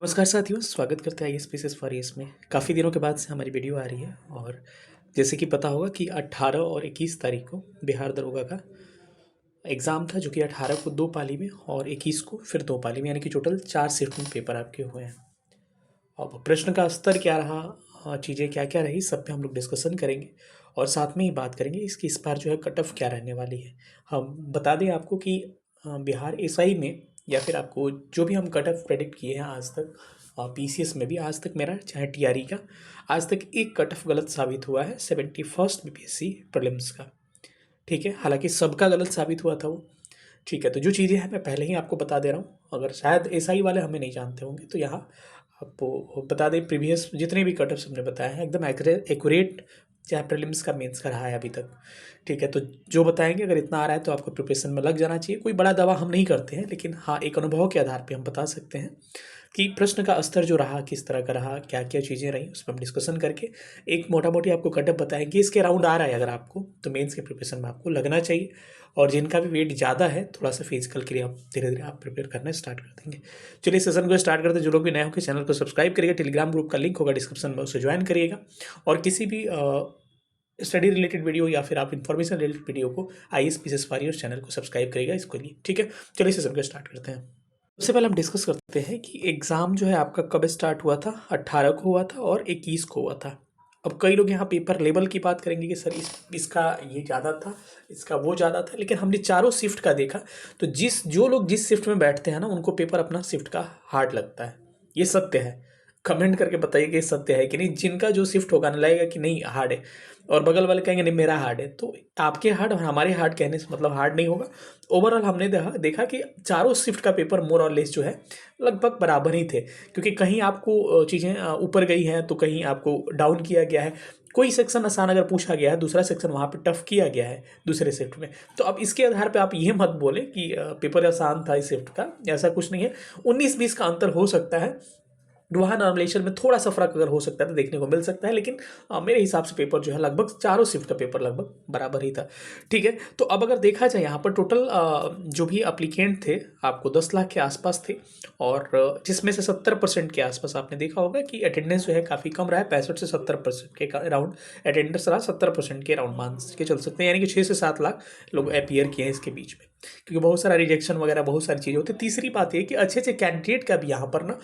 नमस्कार साथियों, स्वागत करते हैं आईएएस फॉर ईएस में। काफ़ी दिनों के बाद से हमारी वीडियो आ रही है और जैसे कि पता होगा कि 18 और 21 तारीख को बिहार दरोगा का एग्ज़ाम था, जो कि 18 को 2 पाली में और 21 को फिर 2 पाली में, यानी कि टोटल 4 शिफ्ट में पेपर आपके हुए हैं। अब प्रश्न का स्तर क्या रहा, चीज़ें क्या क्या रही, सब पे हम लोग डिस्कशन करेंगे और साथ में ही बात करेंगे इसकी इस बार जो है कट ऑफ क्या रहने वाली है। हम बता दें आपको कि बिहार एसआई में या फिर आपको जो भी हम कट ऑफ प्रेडिक्ट किए हैं आज तक, पीसीएस में भी आज तक मेरा चाहे टीआरई का, आज तक एक कट ऑफ गलत साबित हुआ है 71st बीपीएससी प्रीलिम्स का। ठीक है, हालांकि सबका गलत साबित हुआ था वो। ठीक है, तो जो चीज़ें हैं मैं पहले ही आपको बता दे रहा हूँ, अगर शायद एसआई वाले हमें नहीं जानते होंगे तो यहाँ आपको बता दें, प्रीवियस जितने भी कट ऑफ्स हमने बताए हैं एकदम एक्यूरेट, चाहे प्रीलिम्स का मेंस का रहा है अभी तक। ठीक है, तो जो बताएंगे अगर इतना आ रहा है तो आपको प्रिपरेशन में लग जाना चाहिए। कोई बड़ा दावा हम नहीं करते हैं, लेकिन हाँ एक अनुभव के आधार पे हम बता सकते हैं कि प्रश्न का स्तर जो रहा, किस तरह का रहा, क्या क्या चीज़ें रही, उस पर हम डिस्कशन करके एक मोटा मोटी आपको कटअप बताएंगे। इसके राउंड आ रहा है अगर आपको, तो मेंस के प्रिपरेशन में आपको लगना चाहिए। और जिनका भी वेट ज़्यादा है, थोड़ा सा फिजिकल के लिए आप धीरे धीरे आप प्रिपेयर करना स्टार्ट कर देंगे। चलिए सेशन को स्टार्ट करते हैं। जो लोग भी नए होंगे चैनल को सब्सक्राइब करिएगा, टेलीग्राम ग्रुप का लिंक होगा डिस्क्रिप्शन में, उसे ज्वाइन करिएगा। और किसी भी स्टडी रिलेटेड वीडियो या फिर आप इन्फॉर्मेशन रिलेटेड वीडियो को आईएएस पीसीएस वॉरियर चैनल को सब्सक्राइब करिएगा इसके लिए। ठीक है, चलिए सेशन को स्टार्ट करते हैं। सबसे पहले हम डिस्कस करते हैं कि एग्ज़ाम जो है आपका कब स्टार्ट हुआ था। 18 को हुआ था और 21 को हुआ था। अब कई लोग यहाँ पेपर लेवल की बात करेंगे कि सर इसका ये ज़्यादा था, इसका वो ज़्यादा था, लेकिन हमने चारों शिफ्ट का देखा तो जो लोग जिस शिफ्ट में बैठते हैं ना, उनको पेपर अपना शिफ्ट का हार्ड लगता है। ये सत्य है। कमेंट करके बताइए कि सत्य है कि नहीं। जिनका जो शिफ्ट होगा ना, लगेगा कि नहीं हार्ड है, और बगल वाले कहेंगे नहीं मेरा हार्ड है, तो आपके हार्ड और हमारे हार्ड कहने से मतलब हार्ड नहीं होगा। ओवरऑल हमने देखा कि चारों शिफ्ट का पेपर मोर और लेस जो है लगभग बराबर ही थे, क्योंकि कहीं आपको चीज़ें ऊपर गई हैं तो कहीं आपको डाउन किया गया है। कोई सेक्शन आसान अगर पूछा गया है, दूसरा सेक्शन वहाँ पे टफ किया गया है दूसरे शिफ्ट में, तो अब इसके आधार पे आप ये मत बोले कि पेपर आसान था इस शिफ्ट का। ऐसा कुछ नहीं है, 19-20 का अंतर हो सकता है। वहाँ नॉर्मलाइजेशन में थोड़ा सा फर्क अगर हो सकता है तो देखने को मिल सकता है, लेकिन मेरे हिसाब से पेपर जो है लगभग चारों शिफ्ट का पेपर लगभग बराबर ही था। ठीक है, तो अब अगर देखा जाए यहाँ पर टोटल जो भी अप्लीकेंट थे आपको 10 लाख के आसपास थे, और जिसमें से 70% के आसपास आपने देखा होगा कि अटेंडेंस जो है काफ़ी कम रहा है। 65 से 70% के अराउंड अटेंडेंस रहा, 70% के अराउंड मान के चल सकते हैं, यानी कि 6 से 7 लाख लोग अपीयर किए हैं इसके बीच में, क्योंकि बहुत सारा रिजेक्शन वगैरह बहुत सारी चीज़ें होती है। तीसरी बात ये कि अच्छे अच्छे कैंडिडेट का भी यहाँ पर ना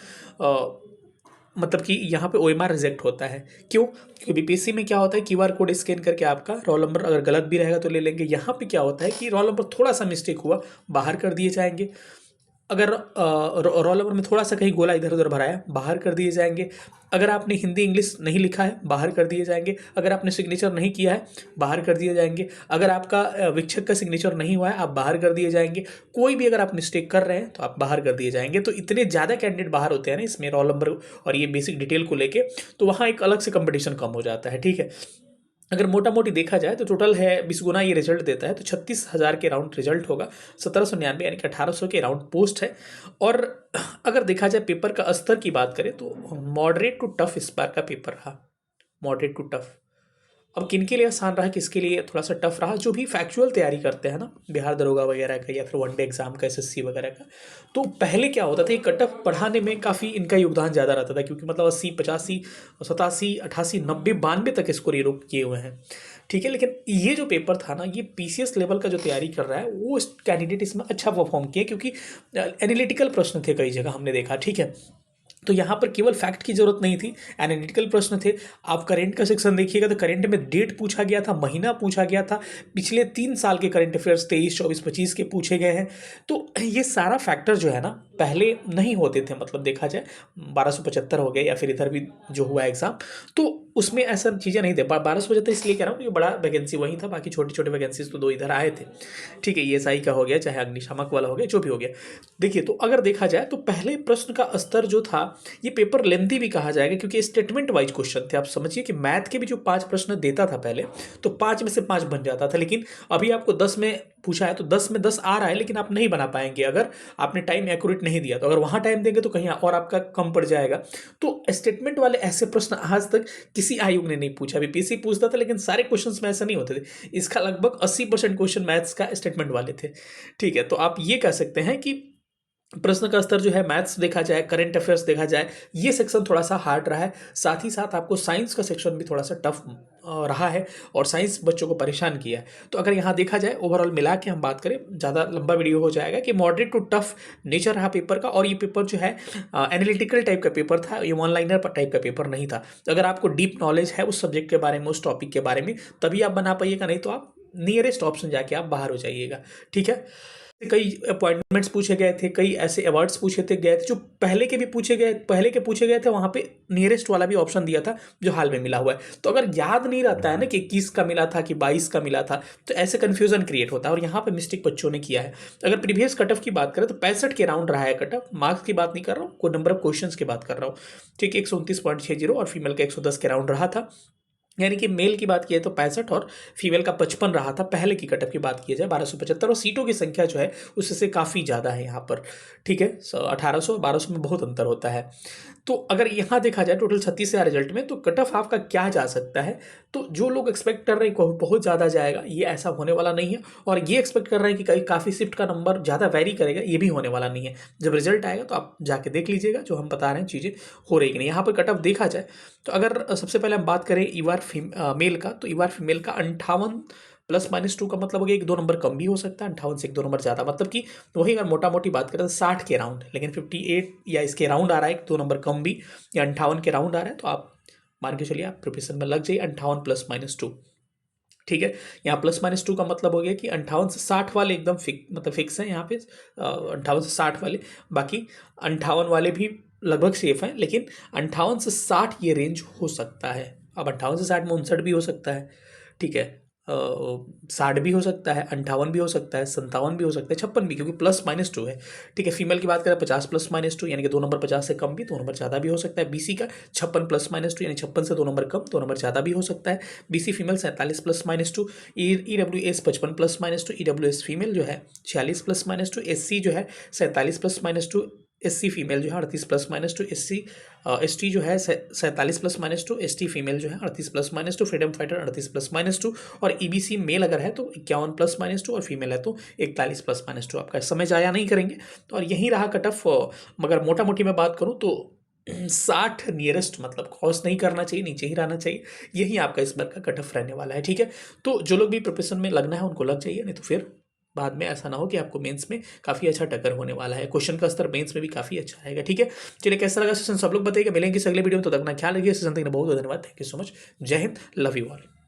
मतलब कि यहाँ पे ओएमआर रिजेक्ट होता है। क्यों? क्योंकि बीपीएससी में क्या होता है, क्यूआर कोड स्कैन करके आपका रोल नंबर अगर गलत भी रहेगा तो ले लेंगे। यहाँ पे क्या होता है कि रोल नंबर थोड़ा सा मिस्टेक हुआ, बाहर कर दिए जाएंगे। अगर रोल नंबर में थोड़ा सा कहीं गोला इधर उधर भराया, बाहर कर दिए जाएंगे। अगर आपने हिंदी इंग्लिश नहीं लिखा है, बाहर कर दिए जाएंगे। अगर आपने सिग्नेचर नहीं किया है, बाहर कर दिए जाएंगे। अगर आपका विक्षक का सिग्नेचर नहीं हुआ है, आप बाहर कर दिए जाएंगे। कोई भी अगर आप मिस्टेक कर रहे हैं तो आप बाहर कर दिए जाएंगे। तो इतने ज़्यादा कैंडिडेट बाहर होते हैं ना इसमें रोल नंबर और ये बेसिक डिटेल को लेके, तो वहाँ एक अलग से कंपटीशन कम हो जाता है। ठीक है, अगर मोटा मोटी देखा जाए तो टोटल है 20 गुना ये रिजल्ट देता है, तो 36,000 के राउंड रिजल्ट होगा। 1799 यानी कि 1800 के राउंड पोस्ट है। और अगर देखा जाए पेपर का स्तर की बात करें तो मॉडरेट टू टफ इस बार का पेपर रहा, मॉडरेट टू टफ। अब किन के लिए आसान रहा, किसके लिए थोड़ा सा टफ रहा? जो भी फैक्चुअल तैयारी करते हैं ना, बिहार दरोगा वगैरह का या फिर वनडे एग्जाम का, एसएससी वगैरह का, तो पहले क्या होता था, ये कट ऑफ बढ़ाने में काफ़ी इनका योगदान ज़्यादा रहता था, क्योंकि मतलब 80, 85, 87, 88, 90, 92 तक स्कोर ये लोग किए हुए हैं। ठीक है, लेकिन ये जो पेपर था ना, ये पीसीएस लेवल का जो तैयारी कर रहा है वो कैंडिडेट इसमें अच्छा परफॉर्म किए, क्योंकि एनालिटिकल प्रश्न थे कई जगह हमने देखा। ठीक है, तो यहाँ पर केवल फैक्ट की जरूरत नहीं थी, एनालिटिकल प्रश्न थे। आप करेंट का सेक्शन देखिएगा तो करेंट में डेट पूछा गया था, महीना पूछा गया था, पिछले 3 साल के करेंट अफेयर्स 23, 24, 25 के पूछे गए हैं। तो ये सारा फैक्टर जो है ना पहले नहीं होते थे, मतलब देखा जाए 1275 हो गए या फिर इधर भी जो हुआ एग्जाम, तो उसमें ऐसा चीज़ें नहीं थे। 1275 इसलिए कह रहा हूँ, ये बड़ा वैकेंसी वही था, बाकी छोटे छोटे वैकेंसीज तो 2 इधर आए थे। ठीक है, ईएसआई का हो गया, चाहे अग्निशामक वाला हो गया, जो भी हो गया। देखिए, तो अगर देखा जाए तो पहले प्रश्न का स्तर जो था, ये पेपर लेंथी भी कहा जाएगा, क्योंकि स्टेटमेंट वाइज क्वेश्चन थे। आप समझिए कि मैथ के भी जो 5 प्रश्न देता था पहले, तो 5 में से 5 बन जाता था, लेकिन अभी आपको 10 में पूछा है तो 10 में 10 आ रहा है, लेकिन आप नहीं बना पाएंगे अगर आपने टाइम एक्यूरेट नहीं दिया। तो अगर वहाँ टाइम देंगे तो कहीं और आपका कम पड़ जाएगा। तो स्टेटमेंट वाले ऐसे प्रश्न आज तक किसी आयोग ने नहीं पूछा। बीपीएससी पूछता था, लेकिन सारे क्वेश्चंस में ऐसा नहीं होते थे। इसका लगभग 80% क्वेश्चन मैथ्स का स्टेटमेंट वाले थे। ठीक है, तो आप ये कह सकते हैं कि प्रश्न का स्तर जो है मैथ्स देखा जाए, करंट अफेयर्स देखा जाए, ये सेक्शन थोड़ा सा हार्ड रहा है। साथ ही साथ आपको साइंस का सेक्शन भी थोड़ा सा टफ रहा है और साइंस बच्चों को परेशान किया है। तो अगर यहाँ देखा जाए ओवरऑल मिला के हम बात करें, ज़्यादा लंबा वीडियो हो जाएगा, कि मॉडरेट टू टफ नेचर रहा पेपर का। और ये पेपर जो है एनालिटिकल टाइप का पेपर था, ये वन लाइनर टाइप का पेपर नहीं था। तो अगर आपको डीप नॉलेज है उस सब्जेक्ट के बारे में, उस टॉपिक के बारे में, तभी आप बना पाइएगा, नहीं तो आप नियरेस्ट ऑप्शन जाके आप बाहर हो जाइएगा। ठीक है। कई अपॉइंटमेंट्स पूछे गए थे, कई ऐसे अवार्ड्स पूछे गए थे जो पहले के पूछे गए थे, वहाँ पे नियरेस्ट वाला भी ऑप्शन दिया था जो हाल में मिला हुआ है। तो अगर याद नहीं रहता है ना कि 21 का मिला था कि 22 का मिला था, तो ऐसे कन्फ्यूजन क्रिएट होता है, और यहाँ पे मिस्टेक बच्चों ने किया है। अगर प्रीवियस कट ऑफ की बात करें तो 65 के राउंड रहा है कट ऑफ। मार्क्स की बात नहीं कर रहा हूँ, कोई नंबर ऑफ क्वेश्चन की बात कर रहा हूँ। ठीक है, 129.60 और फीमेल का 110 के राउंड रहा था। यानी कि मेल की बात की तो 65 और फीमेल का 55 रहा था पहले की कटअप की बात की जाए 1275, और सीटों की संख्या जो है उससे काफ़ी ज़्यादा है यहाँ पर। ठीक है, 1800 1200 में बहुत अंतर होता है। तो अगर यहाँ देखा जाए टोटल 36,000 रिजल्ट में, तो कट ऑफ आपका क्या जा सकता है? तो जो लोग एक्सपेक्ट कर रहे हैं बहुत ज़्यादा जाएगा, ये ऐसा होने वाला नहीं है। और ये एक्सपेक्ट कर रहे हैं कि काफ़ी शिफ्ट का नंबर ज़्यादा वेरी करेगा, ये भी होने वाला नहीं है। जब रिजल्ट आएगा तो आप जाके देख लीजिएगा जो हम बता रहे हैं चीज़ें हो रही कि नहीं। यहाँ पर कट ऑफ देखा जाए तो अगर सबसे पहले हम बात करें ईवार मेल का, तो ईवार फीमेल का 58 +-2 का मतलब हो गया कि 2 नंबर कम भी हो सकता है, 58 से 1-2 नंबर ज़्यादा, मतलब कि वही अगर मोटा मोटी बात करें तो 60 के राउंड, लेकिन 58 या इसके राउंड आ रहा है, 2 नंबर कम भी, या 58 के राउंड आ रहा है, तो आप मान के चलिए आप प्रिपरेशन में लग जाइए। 58 +-2, ठीक है। यहाँ +-2 का मतलब हो गया कि 58 से 60 वाले एकदम फिक्स हैं यहाँ पे, 58 से 60 वाले। बाकी 58 वाले भी लगभग सेफ हैं, लेकिन 58 से 60 ये रेंज हो सकता है। अब 58 से 60 में 59 भी हो सकता है, ठीक है, 60 भी हो सकता है, 58 भी हो सकता है, 57 भी हो सकता है, 56 भी, क्योंकि +-2 है। ठीक है, फीमेल की बात करें 50 +-2, यानी कि 2 नंबर 50 से कम भी, 2 नंबर ज़्यादा भी हो सकता है। बीसी का 56 +-2, यानी 56 से 2 नंबर कम, 2 नंबर ज़्यादा भी हो सकता है। BC female 47 +-2, EWS 55 +-2, EWS female जो है 46 +-2, एससी जो है 47 +-2, एससी फीमेल जो है 38 +-2, एसटी जो है 47 +-2, एसटी फीमेल जो है 38 +-2, फ्रीडम फाइटर 38 +-2, और ईबीसी मेल अगर है तो 51 +-2, और फीमेल है तो 41 +-2। आपका समय जाया नहीं करेंगे। तो और यही रहा कट ऑफ। मगर मोटा मोटी मैं बात करूँ तो 60 नियरेस्ट, मतलब क्रॉस नहीं करना चाहिए, नीचे ही रहना चाहिए। यही आपका इस बार का कट ऑफ रहने वाला है। ठीक है, तो जो लोग भी प्रिपरेशन में लगना है उनको लग जाइए, नहीं तो फिर बाद में ऐसा ना हो कि आपको मेंस में काफ़ी अच्छा टक्कर होने वाला है। क्वेश्चन का स्तर मेंस में भी काफ़ी अच्छा रहेगा। ठीक है, चलिए कैसा लगा सेशन सब लोग बताइएगा। मिलेंगे इस अगले वीडियो में, तो तक ना ख्याल रखिए। सेशन तक बहुत बहुत धन्यवाद। Thank you so much. जय हिंद, लव यू ऑल।